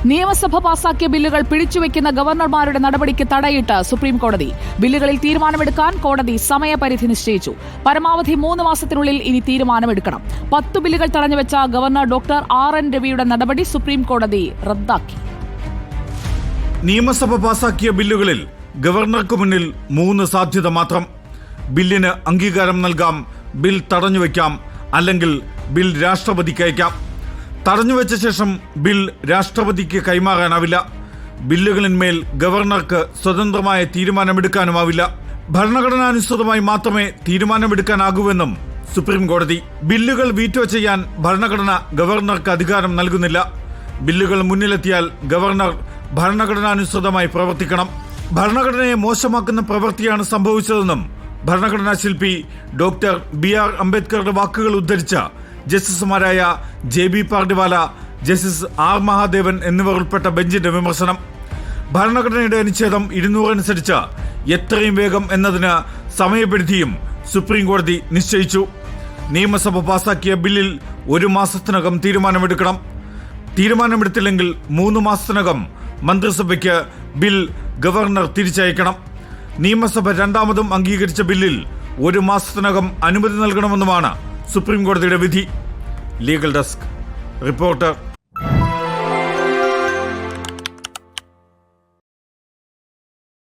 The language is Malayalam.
നിയമസഭ പാസാക്കിയ ബില്ലുകൾ പിടിച്ചുവെക്കുന്ന ഗവർണർമാരുടെ നടപടിക്ക് തടയിട്ട് സുപ്രീംകോടതി. ബില്ലുകളിൽ തീരുമാനമെടുക്കാൻ കോടതി സമയപരിധി നിശ്ചയിച്ചു. പരമാവധി 3 മാസത്തിനുള്ളിൽ ഇനി തീരുമാനമെടുക്കണം. 10 ബില്ലുകൾ തടഞ്ഞുവെച്ച ഗവർണർ ഡോക്ടർ RN രവിയുടെ നടപടി സുപ്രീംകോടതി റദ്ദാക്കി. നിയമസഭ പാസാക്കിയ ബില്ലുകളിൽ ഗവർണർക്ക് മുന്നിൽ 3 സാധ്യത മാത്രം. ബില്ലിന് അംഗീകാരം നൽകാം, ബിൽ തടഞ്ഞുവെക്കാം, അല്ലെങ്കിൽ ബിൽ രാഷ്ട്രപതിക്ക് അയക്കാം. തടഞ്ഞുവെച്ച ശേഷം ബിൽ രാഷ്ട്രപതിക്ക് കൈമാറാനാവില്ല. ബില്ലുകളിന്മേൽ ഗവർണർക്ക് സ്വതന്ത്രമായ തീരുമാനമെടുക്കാനുമാവില്ല. ഭരണഘടനാനുസൃതമായി മാത്രമേ തീരുമാനമെടുക്കാനാകൂവെന്നും സുപ്രീംകോടതി. ബില്ലുകൾ വീറ്റോ ചെയ്യാൻ ഭരണഘടന ഗവർണർക്ക് അധികാരം നൽകുന്നില്ല. ബില്ലുകൾ മുന്നിലെത്തിയാൽ ഗവർണർ ഭരണഘടനാനുസൃതമായി പ്രവർത്തിക്കണം. ഭരണഘടനയെ മോശമാക്കുന്ന പ്രവൃത്തിയാണ് സംഭവിച്ചതെന്നും ഭരണഘടനാ ശില്പി ഡോക്ടർ BR അംബേദ്കറുടെ വാക്കുകൾ ഉദ്ധരിച്ച ജസ്റ്റിസുമാരായ JB Pardiwala, justice R Mahadevan എന്നിവർ ഉൾപ്പെട്ട ബെഞ്ചിന്റെ വിമർശനം. ഭരണഘടനയുടെ അനുച്ഛേദം 200 അനുസരിച്ച് എത്രയും വേഗം എന്നതിന് സമയപരിധിയും സുപ്രീംകോടതി നിശ്ചയിച്ചു. നിയമസഭ പാസാക്കിയ ബില്ലിൽ 1 മാസത്തിനകം തീരുമാനമെടുക്കണം. തീരുമാനമെടുത്തില്ലെങ്കിൽ 3 മാസത്തിനകം മന്ത്രിസഭയ്ക്ക് ബിൽ ഗവർണർ തിരിച്ചയക്കണം. നിയമസഭ രണ്ടാമതും അംഗീകരിച്ച ബില്ലിൽ 1 മാസത്തിനകം അനുമതി നൽകണമെന്നുമാണ് സുപ്രീംകോടതിയുടെ വിധി. Legal desk reporter.